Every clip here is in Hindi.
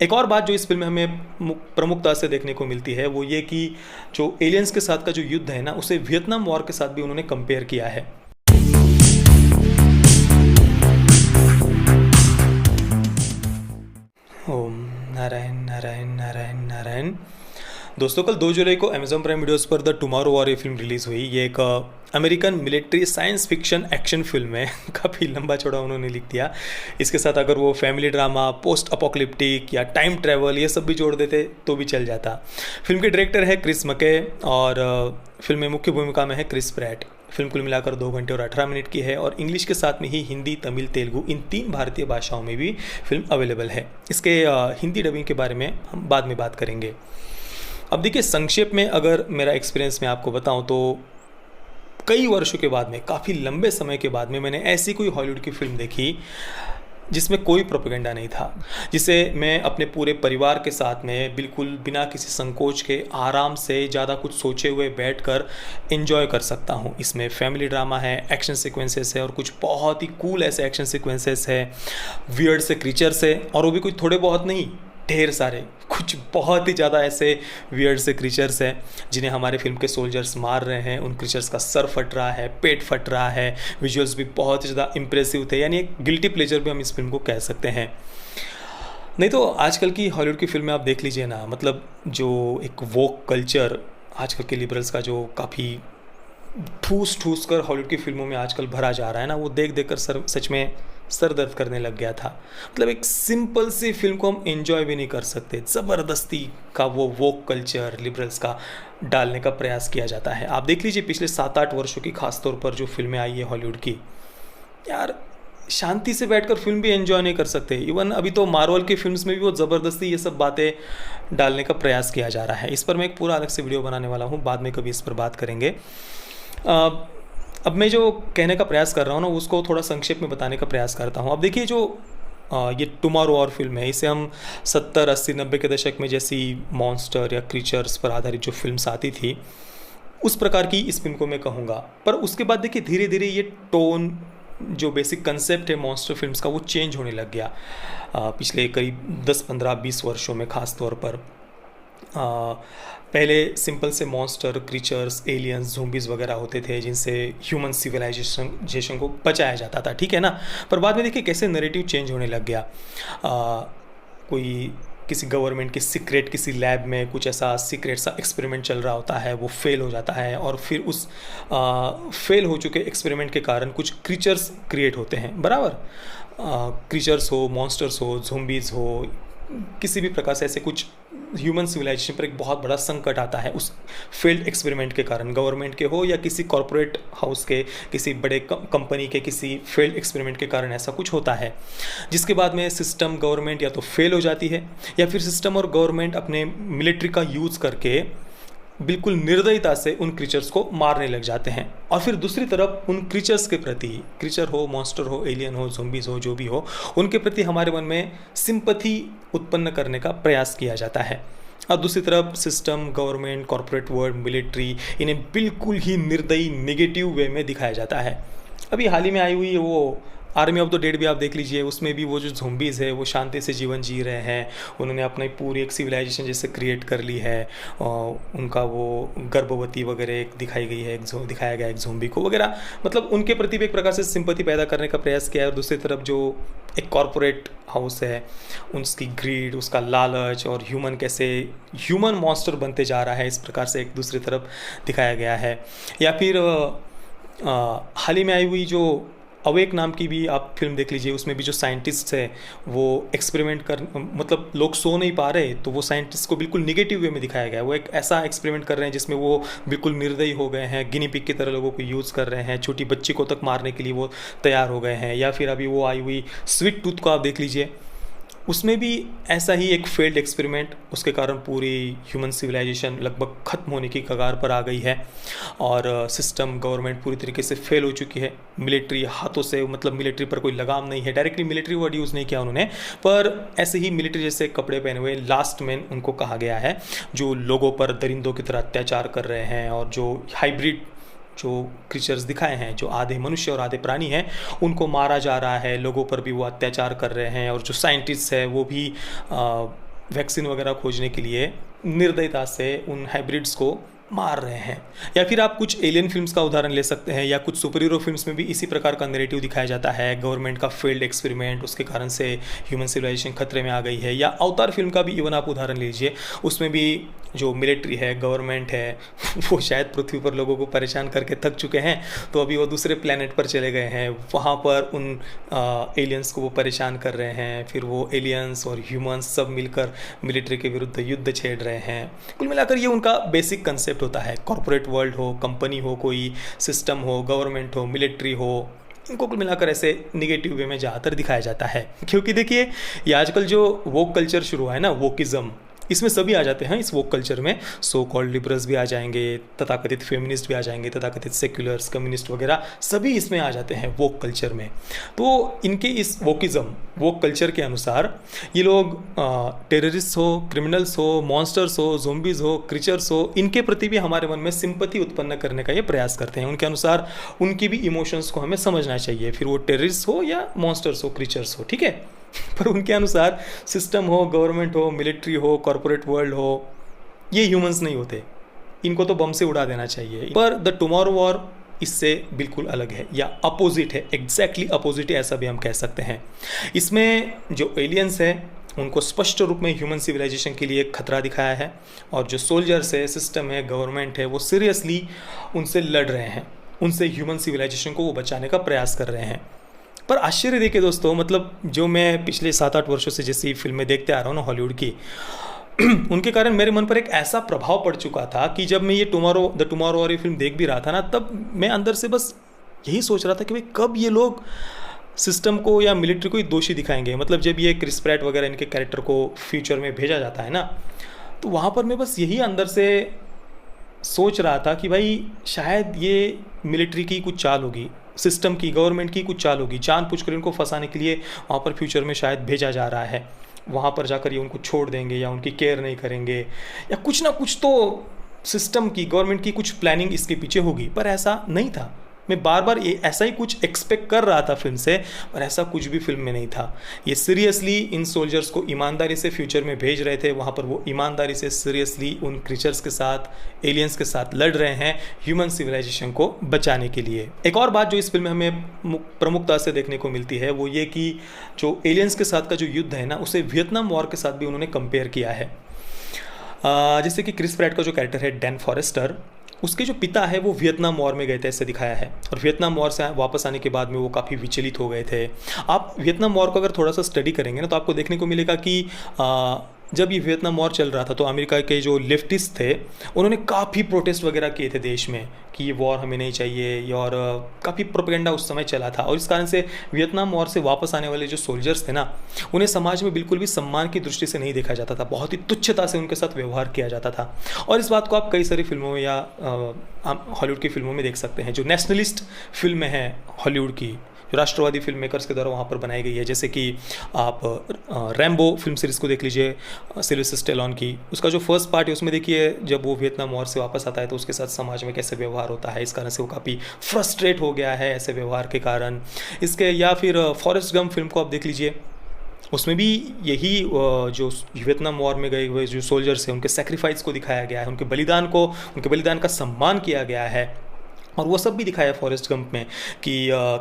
एक और बात जो इस फ़िल्म में हमें प्रमुखता से देखने को मिलती है वो ये कि जो एलियंस के साथ का जो युद्ध है ना, उसे वियतनाम वॉर के साथ भी उन्होंने कंपेयर किया है। ओम नारायण नारायण नारायण नारायण। दोस्तों, कल 2 जुलाई को अमेजॉन प्राइम वीडियोस पर द टुमारो वॉर ये फिल्म रिलीज़ हुई। ये एक American military science fiction action film है। काफ़ी लंबा चौड़ा उन्होंने लिख दिया। इसके साथ अगर वो फैमिली ड्रामा, पोस्ट अपोकलिप्टिक या टाइम ट्रैवल ये सब भी जोड़ देते तो भी चल जाता। फिल्म के डायरेक्टर है क्रिस मके और फिल्म में मुख्य भूमिका में है क्रिस प्रैट। फिल्म कुल मिलाकर 2 घंटे और 18 मिनट की है और इंग्लिश के साथ में ही हिंदी, तमिल, तेलुगु इन 3 भारतीय भाषाओं में भी फिल्म अवेलेबल है। इसके हिंदी डबिंग के बारे में हम बाद में बात करेंगे। अब देखिए, संक्षेप में अगर मेरा एक्सपीरियंस मैं आपको बताऊं तो कई वर्षों के बाद में, काफ़ी लंबे समय के बाद में मैंने ऐसी कोई हॉलीवुड की फिल्म देखी जिसमें कोई प्रोपेगेंडा नहीं था, जिसे मैं अपने पूरे परिवार के साथ में बिल्कुल बिना किसी संकोच के आराम से ज़्यादा कुछ सोचे हुए बैठकर एंजॉय कर सकता हूँ। इसमें फैमिली ड्रामा है, एक्शन सीक्वेंसेस है और कुछ बहुत ही कूल ऐसे एक्शन सीक्वेंसेस है, वियर्ड से क्रीचर्स है और वो भी कुछ थोड़े बहुत नहीं, ढेर सारे, कुछ बहुत ही ज़्यादा ऐसे वियर्ड से क्रीचर्स हैं जिन्हें हमारे फिल्म के सोल्जर्स मार रहे हैं। उन क्रीचर्स का सर फट रहा है, पेट फट रहा है, विजुअल्स भी बहुत ही ज़्यादा इंप्रेसिव थे, यानी एक गिल्टी प्लेजर भी हम इस फिल्म को कह सकते हैं। नहीं तो आजकल की हॉलीवुड की फिल्में आप देख लीजिए ना, मतलब जो एक वोक कल्चर आजकल के लिबरल्स का जो काफ़ी ठूस ठूस कर हॉलीवुड की फिल्मों में आजकल भरा जा रहा है ना, वो देख देख कर सच में सर दर्द करने लग गया था। मतलब एक सिंपल सी फिल्म को हम एंजॉय भी नहीं कर सकते, ज़बरदस्ती का वो वोक कल्चर लिबरल्स का डालने का प्रयास किया जाता है। आप देख लीजिए पिछले 7-8 वर्षों की खास तौर पर जो फिल्में आई है हॉलीवुड की, यार शांति से बैठकर फिल्म भी एंजॉय नहीं कर सकते। इवन अभी तो मार्वल की फिल्म्स में भी वो ज़बरदस्ती ये सब बातें डालने का प्रयास किया जा रहा है। इस पर मैं एक पूरा अलग से वीडियो बनाने वाला हूँ, बाद में कभी इस पर बात करेंगे। अब मैं जो कहने का प्रयास कर रहा हूँ ना, उसको थोड़ा संक्षेप में बताने का प्रयास करता हूँ। अब देखिए, जो ये टुमारो वॉर फिल्म है, इसे हम 70, 80, 90 के दशक में जैसी मॉन्स्टर या क्रीचर्स पर आधारित जो फिल्म्स आती थी, उस प्रकार की इस फिल्म को मैं कहूँगा। पर उसके बाद देखिए धीरे धीरे ये टोन, जो बेसिक कंसेप्ट है मॉन्स्टर फिल्म्स का, वो चेंज होने लग गया पिछले करीब 10, 15, 20 वर्षों में खास तौर पर। पहले सिंपल से मॉन्स्टर, क्रीचर्स, एलियंस, ज़ोंबीज़ वगैरह होते थे जिनसे ह्यूमन सिविलाइजेशन को बचाया जाता था, ठीक है ना। पर बाद में देखिए कैसे नैरेटिव चेंज होने लग गया। कोई किसी गवर्नमेंट की सीक्रेट किसी लैब में कुछ ऐसा सीक्रेट सा एक्सपेरिमेंट चल रहा होता है, वो फेल हो जाता है और फिर उस फेल हो चुके एक्सपेरिमेंट के कारण कुछ क्रीचर्स क्रिएट होते हैं, बराबर। क्रीचर्स हो, मॉन्स्टर्स हो, ज़ोंबीज़ हो, किसी भी प्रकार से ऐसे कुछ ह्यूमन सिविलाइजेशन पर एक बहुत बड़ा संकट आता है उस फेल्ड एक्सपेरिमेंट के कारण, गवर्नमेंट के हो या किसी कॉरपोरेट हाउस के, किसी बड़े कंपनी के किसी फेल्ड एक्सपेरिमेंट के कारण ऐसा कुछ होता है, जिसके बाद में सिस्टम, गवर्नमेंट या तो फेल हो जाती है या फिर सिस्टम और गवर्नमेंट अपने मिलिट्री का यूज़ करके बिल्कुल निर्दयता से उन क्रीचर्स को मारने लग जाते हैं। और फिर दूसरी तरफ उन क्रीचर्स के प्रति, क्रीचर हो, मॉन्स्टर हो, एलियन हो, ज़ोंबीज़ हो, जो भी हो, उनके प्रति हमारे मन में सिंपैथी उत्पन्न करने का प्रयास किया जाता है। और दूसरी तरफ system, government, corporate world, military, इन्हें बिल्कुल ही निर्दयी नेगेटिव वे में दिखाया जाता है। अभी हाल ही में आई हुई है वो आर्मी ऑफ द डेड भी आप देख लीजिए, उसमें भी वो जो ज़ोंबीज़ है वो शांति से जीवन जी रहे हैं, उन्होंने अपनी पूरी एक सिविलाइजेशन जैसे क्रिएट कर ली है। और उनका वो गर्भवती वगैरह एक दिखाई गई है, दिखाया गया एक ज़ोंबी को वगैरह, मतलब उनके प्रति भी एक प्रकार से सिंपैथी पैदा करने का प्रयास किया है। और दूसरी तरफ जो एक कॉरपोरेट हाउस है, उसकी ग्रीड, उसका लालच और ह्यूमन कैसे ह्यूमन मॉन्स्टर बनते जा रहा है, इस प्रकार से एक दूसरी तरफ दिखाया गया है। या फिर हाल ही में आई हुई जो अवेक नाम की भी आप फिल्म देख लीजिए, उसमें भी जो साइंटिस्ट है वो एक्सपेरिमेंट कर, मतलब लोग सो नहीं पा रहे तो वो साइंटिस्ट को बिल्कुल निगेटिव वे में दिखाया गया है। वो एक ऐसा एक्सपेरिमेंट कर रहे हैं जिसमें वो बिल्कुल निर्दयी हो गए हैं, गिनी पिग की तरह लोगों को यूज़ कर रहे हैं, छोटी बच्ची को तक मारने के लिए वो तैयार हो गए हैं। या फिर अभी वो आई हुई स्वीट टूथ को आप देख लीजिए, उसमें भी ऐसा ही एक फेल्ड एक्सपेरिमेंट, उसके कारण पूरी ह्यूमन सिविलाइजेशन लगभग ख़त्म होने की कगार पर आ गई है और सिस्टम, गवर्नमेंट पूरी तरीके से फेल हो चुकी है। मिलिट्री हाथों से, मतलब मिलिट्री पर कोई लगाम नहीं है, डायरेक्टली मिलिट्री वर्ड यूज़ नहीं किया उन्होंने, पर ऐसे ही मिलिट्री जैसे कपड़े पहने हुए लास्ट मैन उनको कहा गया है, जो लोगों पर दरिंदों की तरह अत्याचार कर रहे हैं और जो हाइब्रिड जो क्रीचर्स दिखाए हैं, जो आधे मनुष्य और आधे प्राणी हैं, उनको मारा जा रहा है, लोगों पर भी वो अत्याचार कर रहे हैं। और जो साइंटिस्ट है वो भी वैक्सीन वगैरह खोजने के लिए निर्दयता से उन हाइब्रिड्स को मार रहे हैं। या फिर आप कुछ एलियन फिल्म्स का उदाहरण ले सकते हैं, या कुछ सुपर हीरो फिल्म्स में भी इसी प्रकार का नैरेटिव दिखाया जाता है, गवर्नमेंट का फेल्ड एक्सपेरिमेंट, उसके कारण से ह्यूमन सिविलाइजेशन खतरे में आ गई है। या अवतार फिल्म का भी इवन आप उदाहरण लीजिए, उसमें भी जो मिलिट्री है, गवर्नमेंट है, वो शायद पृथ्वी पर लोगों को परेशान करके थक चुके हैं, तो अभी वो दूसरे प्लेनेट पर चले गए हैं, वहाँ पर उन एलियंस को वो परेशान कर रहे हैं। फिर वो एलियंस और ह्यूमंस सब मिलकर मिलिट्री के विरुद्ध युद्ध छेड़ रहे हैं। कुल मिलाकर ये उनका बेसिक कंसेप्ट होता है। कॉरपोरेट वर्ल्ड हो, कंपनी हो, कोई सिस्टम हो, गवर्नमेंट हो, मिलिट्री हो, इनको कुल मिलाकर ऐसे निगेटिव वे में ज़्यादातर दिखाया जाता है। क्योंकि देखिए, ये आजकल जो वोक कल्चर शुरू हुआ है ना, वोकिज़म, इसमें सभी आ जाते हैं। इस वोक कल्चर में सो कॉल्ड लिबरल्स भी आ जाएंगे, तथाकथित फेमिनिस्ट भी आ जाएंगे, तथाकथित सेक्युलर्स, कम्युनिस्ट वगैरह सभी इसमें आ जाते हैं वोक कल्चर में। तो इनके इस वोकिज़म, वोक कल्चर के अनुसार ये लोग टेररिस्ट हो, क्रिमिनल्स हो, मॉन्स्टर्स हो, ज़ोंबीज़ हो, क्रीचर्स हो, इनके प्रति भी हमारे मन में सिंपैथी उत्पन्न करने का ये प्रयास करते हैं। उनके अनुसार उनकी भी इमोशंस को हमें समझना चाहिए, फिर वो टेररिस्ट हो या मॉन्स्टर्स हो, क्रीचर्स हो, ठीक है। पर उनके अनुसार सिस्टम हो, गवर्नमेंट हो, मिलिट्री हो, कॉरपोरेट वर्ल्ड हो, ये ह्यूमंस नहीं होते, इनको तो बम से उड़ा देना चाहिए। पर द टुमारो वॉर इससे बिल्कुल अलग है, या अपोजिट है, एग्जैक्टली अपोजिट है, ऐसा भी हम कह सकते हैं। इसमें जो एलियंस है उनको स्पष्ट रूप में ह्यूमन सिविलाइजेशन के लिए खतरा दिखाया है, और जो सोल्जर्स है, सिस्टम है, गवर्नमेंट है, वो सीरियसली उनसे लड़ रहे हैं, उनसे ह्यूमन सिविलाइजेशन को वो बचाने का प्रयास कर रहे हैं। पर आश्चर्य देखिए दोस्तों, मतलब जो मैं पिछले 7-8 वर्षों से जैसी फिल्में देखते आ रहा हूँ ना हॉलीवुड की, उनके कारण मेरे मन पर एक ऐसा प्रभाव पड़ चुका था कि जब मैं ये द टुमारो वॉर फिल्म देख भी रहा था ना, तब मैं अंदर से बस यही सोच रहा था कि भाई कब ये लोग सिस्टम को या मिलिट्री को ही दोषी दिखाएंगे। मतलब जब ये क्रिस प्रैट वगैरह इनके कैरेक्टर को फ्यूचर में भेजा जाता है ना, तो वहाँ पर मैं बस यही अंदर से सोच रहा था कि भाई शायद ये मिलिट्री की कुछ चाल होगी, सिस्टम की, गवर्नमेंट की कुछ चाल होगी, जानबूझकर इनको फंसाने के लिए वहाँ पर फ्यूचर में शायद भेजा जा रहा है। वहाँ पर जाकर ये उनको छोड़ देंगे या उनकी केयर नहीं करेंगे, या कुछ ना कुछ तो सिस्टम की, गवर्नमेंट की कुछ प्लानिंग इसके पीछे होगी। पर ऐसा नहीं था। मैं बार बार ये ऐसा ही कुछ एक्सपेक्ट कर रहा था फिल्म से, पर ऐसा कुछ भी फिल्म में नहीं था। ये सीरियसली इन सोल्जर्स को ईमानदारी से फ्यूचर में भेज रहे थे, वहाँ पर वो ईमानदारी से सीरियसली उन क्रीचर्स के साथ, एलियंस के साथ लड़ रहे हैं ह्यूमन सिविलाइजेशन को बचाने के लिए। एक और बात जो इस फिल्म में हमें प्रमुखता से देखने को मिलती है, वो ये कि जो एलियंस के साथ का जो युद्ध है ना, उसे वियतनाम वॉर के साथ भी उन्होंने कंपेयर किया है। जैसे कि क्रिस प्रैट का जो कैरेक्टर है डैन फॉरेस्टर, उसके जो पिता है वो वियतनाम वॉर में गए थे, ऐसे दिखाया है, और वियतनाम वॉर से वापस आने के बाद में वो काफ़ी विचलित हो गए थे। आप वियतनाम वॉर को अगर थोड़ा सा स्टडी करेंगे ना, तो आपको देखने को मिलेगा कि जब ये वियतनाम वॉर चल रहा था तो अमेरिका के जो लेफ्टिस्ट थे उन्होंने काफ़ी प्रोटेस्ट वगैरह किए थे देश में कि ये वॉर हमें नहीं चाहिए, और काफ़ी प्रोपेगेंडा उस समय चला था। और इस कारण से वियतनाम वॉर से वापस आने वाले जो सोल्जर्स थे ना, उन्हें समाज में बिल्कुल भी सम्मान की दृष्टि से नहीं देखा जाता था, बहुत ही तुच्छता से उनके साथ व्यवहार किया जाता था। और इस बात को आप कई सारी फिल्मों में या हॉलीवुड की फिल्मों में देख सकते हैं। जो नेशनलिस्ट फिल्में हैं हॉलीवुड की, जो राष्ट्रवादी फिल्म मेकर्स के द्वारा वहाँ पर बनाई गई है, जैसे कि आप रैम्बो फिल्म सीरीज़ को देख लीजिए, सिल्वेस्टर स्टेलोन की। उसका जो फर्स्ट पार्ट है उसमें देखिए जब वो वियतनाम वॉर से वापस आता है तो उसके साथ समाज में कैसे व्यवहार होता है, इस कारण से वो काफ़ी फ्रस्ट्रेट हो गया है ऐसे व्यवहार के कारण इसके। या फिर फॉरेस्ट गम फिल्म को आप देख लीजिए, उसमें भी यही जो वियतनाम वॉर में गए हुए जो सोल्जर्स हैं उनके सेक्रीफाइस को दिखाया गया है, उनके बलिदान का सम्मान किया गया है। और वो सब भी दिखाया फॉरेस्ट गंप में कि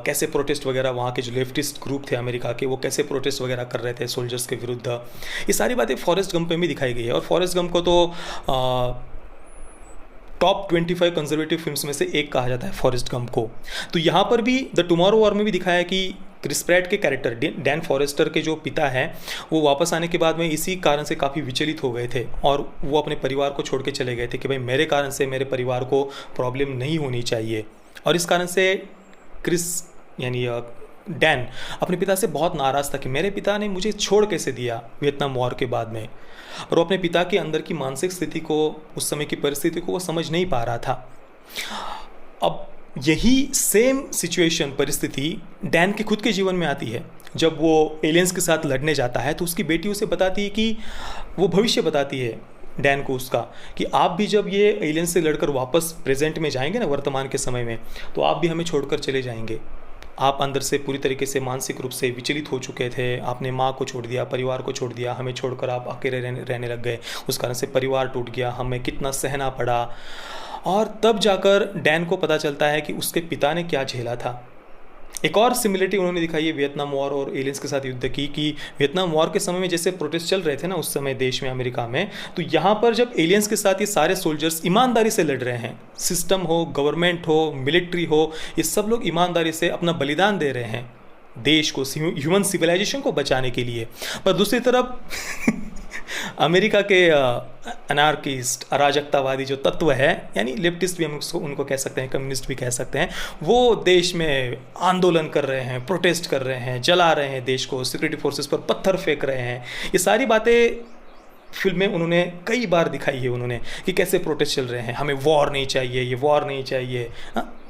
कैसे प्रोटेस्ट वगैरह वहाँ के जो लेफ्टिस्ट ग्रुप थे अमेरिका के, वो कैसे प्रोटेस्ट वगैरह कर रहे थे सोल्जर्स के विरुद्ध। ये सारी बातें फॉरेस्ट गंप में भी दिखाई गई है। और फॉरेस्ट गंप को तो टॉप 25 कंजर्वेटिव फिल्म्स में से एक कहा जाता है फॉरेस्ट गंप को। तो यहाँ पर भी द टुमारो वॉर में भी दिखाया कि क्रिस प्रैट के कैरेक्टर डैन फॉरेस्टर के जो पिता हैं वो वापस आने के बाद में इसी कारण से काफ़ी विचलित हो गए थे, और वो अपने परिवार को छोड़ के चले गए थे कि भाई मेरे कारण से मेरे परिवार को प्रॉब्लम नहीं होनी चाहिए। और इस कारण से क्रिस यानी डैन अपने पिता से बहुत नाराज़ था कि मेरे पिता ने मुझे छोड़ कैसे दिया वियतनाम वॉर के बाद में। और वो अपने पिता के अंदर की मानसिक स्थिति को, उस समय की परिस्थिति को वो समझ नहीं पा रहा था। अब यही सेम सिचुएशन, परिस्थिति डैन के खुद के जीवन में आती है। जब वो एलियंस के साथ लड़ने जाता है तो उसकी बेटी उसे बताती है कि वो भविष्य बताती है डैन को उसका, कि आप भी जब ये एलियंस से लड़कर वापस प्रेजेंट में जाएंगे ना, वर्तमान के समय में, तो आप भी हमें छोड़कर चले जाएंगे। आप अंदर से पूरी तरीके से मानसिक रूप से विचलित हो चुके थे, आपने माँ को छोड़ दिया, परिवार को छोड़ दिया, हमें छोड़कर आप अकेले रहने लग गए, उस कारण से परिवार टूट गया, हमें कितना सहना पड़ा। और तब जाकर डैन को पता चलता है कि उसके पिता ने क्या झेला था। एक और सिमिलरिटी उन्होंने दिखाई है वियतनाम वॉर और एलियंस के साथ युद्ध की, कि वियतनाम वॉर के समय में जैसे प्रोटेस्ट चल रहे थे ना उस समय देश में, अमेरिका में, तो यहाँ पर जब एलियंस के साथ ये सारे सोल्जर्स ईमानदारी से लड़ रहे हैं, सिस्टम हो, गवर्नमेंट हो, मिलिट्री हो, ये सब लोग ईमानदारी से अपना बलिदान दे रहे हैं देश को, ह्यूमन सिविलाइजेशन को बचाने के लिए। पर दूसरी तरफ अमेरिका के अनार्किस्ट, अराजकतावादी जो तत्व है, यानी लेफ्टिस्ट भी हम उनको कह सकते हैं, कम्युनिस्ट भी कह सकते हैं, वो देश में आंदोलन कर रहे हैं, प्रोटेस्ट कर रहे हैं, जला रहे हैं देश को, सिक्योरिटी फोर्सेस पर पत्थर फेंक रहे हैं। ये सारी बातें फिल्म में उन्होंने कई बार दिखाई है उन्होंने, कि कैसे प्रोटेस्ट चल रहे हैं, हमें वॉर नहीं चाहिए, ये वॉर नहीं चाहिए।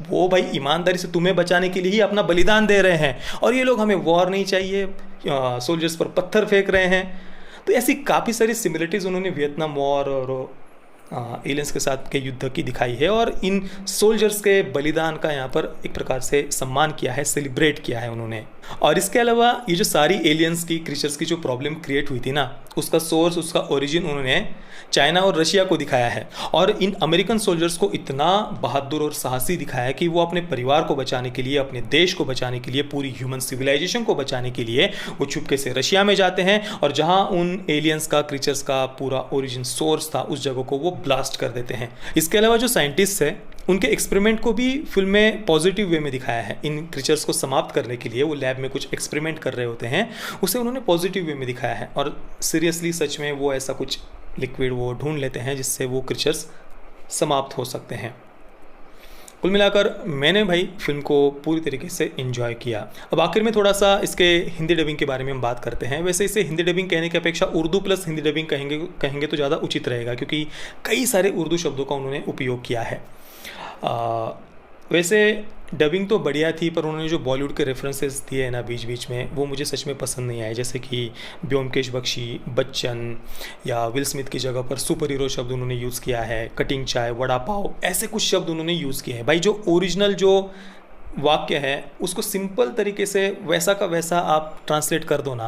वो भाई ईमानदारी से तुम्हें बचाने के लिए ही अपना बलिदान दे रहे हैं, और ये लोग हमें वॉर नहीं चाहिए, सोल्जर्स पर पत्थर फेंक रहे हैं। तो ऐसी काफ़ी सारी सिमिलरिटीज़ उन्होंने वियतनाम वॉर और एलियंस के साथ के युद्ध की दिखाई है, और इन सोल्जर्स के बलिदान का यहाँ पर एक प्रकार से सम्मान किया है, सेलिब्रेट किया है उन्होंने। और इसके अलावा ये जो सारी एलियंस की, क्रीचर्स की जो प्रॉब्लम क्रिएट हुई थी ना, उसका सोर्स, उसका ओरिजिन उन्होंने चाइना और रशिया को दिखाया है। और इन अमेरिकन सोल्जर्स को इतना बहादुर और साहसी दिखाया कि वो अपने परिवार को बचाने के लिए, अपने देश को बचाने के लिए, पूरी ह्यूमन सिविलाइजेशन को बचाने के लिए वो चुपके से रशिया में जाते हैं, और जहाँ उन एलियंस का, क्रीचर्स का पूरा ओरिजिन सोर्स था, उस जगह को वो ब्लास्ट कर देते हैं। इसके अलावा जो साइंटिस्ट है, उनके एक्सपेरिमेंट को भी फिल्म में पॉजिटिव वे में दिखाया है। इन क्रीचर्स को समाप्त करने के लिए वो लैब में कुछ एक्सपेरिमेंट कर रहे होते हैं, उसे उन्होंने पॉजिटिव वे में दिखाया है, और सीरियसली सच में वो ऐसा कुछ लिक्विड वो ढूंढ लेते हैं जिससे वो क्रीचर्स समाप्त हो सकते हैं। कुल मिलाकर मैंने भाई फिल्म को पूरी तरीके से एंजॉय किया। अब आखिर में थोड़ा सा इसके हिंदी डबिंग के बारे में हम बात करते हैं। वैसे इसे हिंदी डबिंग कहने की अपेक्षा उर्दू प्लस हिंदी डबिंग कहेंगे तो ज़्यादा उचित रहेगा, क्योंकि कई सारे उर्दू शब्दों का उन्होंने उपयोग किया है। वैसे डबिंग तो बढ़िया थी, पर उन्होंने जो बॉलीवुड के रेफरेंसेस दिए हैं ना बीच बीच में, वो मुझे सच में पसंद नहीं आए। जैसे कि ब्योमकेश बख्शी, बच्चन, या विल स्मिथ की जगह पर सुपर हीरो शब्द उन्होंने यूज़ किया है, कटिंग चाय, वड़ा पाव, ऐसे कुछ शब्द उन्होंने यूज़ किए हैं। भाई जो ओरिजिनल जो वाक्य है उसको सिंपल तरीके से वैसा का वैसा आप ट्रांसलेट कर दो ना।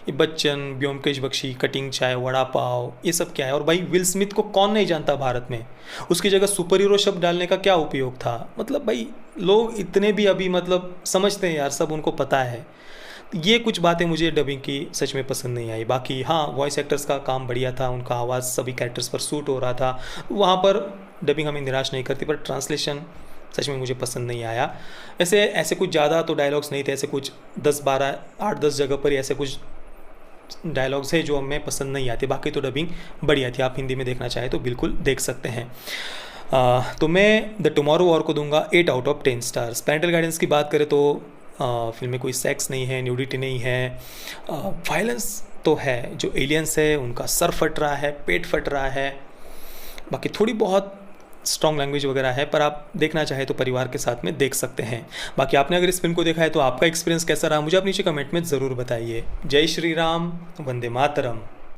ये बच्चन, ब्योमकेश बख्शी, कटिंग चाय, वड़ा पाव, ये सब क्या है? और भाई विल स्मिथ को कौन नहीं जानता भारत में, उसकी जगह सुपर हीरो शब्द डालने का क्या उपयोग था? मतलब भाई लोग इतने भी अभी मतलब समझते हैं यार, सब उनको पता है। ये कुछ बातें मुझे डबिंग की सच में पसंद नहीं आई। बाकी हाँ, वॉइस एक्टर्स का काम बढ़िया था, उनका आवाज़ सभी कैरेक्टर्स पर सूट हो रहा था, वहाँ पर डबिंग हमें निराश नहीं करती, पर ट्रांसलेशन सच में मुझे पसंद नहीं आया। ऐसे कुछ ज़्यादा तो डायलॉग्स नहीं थे, ऐसे कुछ 10-12, 8-10 जगह पर ऐसे कुछ डायलॉग्स है जो हमें पसंद नहीं आते। बाकी तो डबिंग बढ़िया थी, आप हिंदी में देखना चाहें तो बिल्कुल देख सकते हैं। तो मैं द टुमारो वॉर को दूंगा 8 out of 10 stars. Parental guidance की बात करें तो फिल्म में कोई सेक्स नहीं है, न्यूडिटी नहीं है, वायलेंस तो है, जो एलियंस है उनका सर फट रहा है, पेट फट रहा है, बाकी थोड़ी बहुत स्ट्रॉन्ग लैंग्वेज वगैरह है, पर आप देखना चाहे तो परिवार के साथ में देख सकते हैं। बाकी आपने अगर इस फिल्म को देखा है तो आपका एक्सपीरियंस कैसा रहा, मुझे आप नीचे कमेंट में ज़रूर बताइए। जय श्री राम, वंदे मातरम।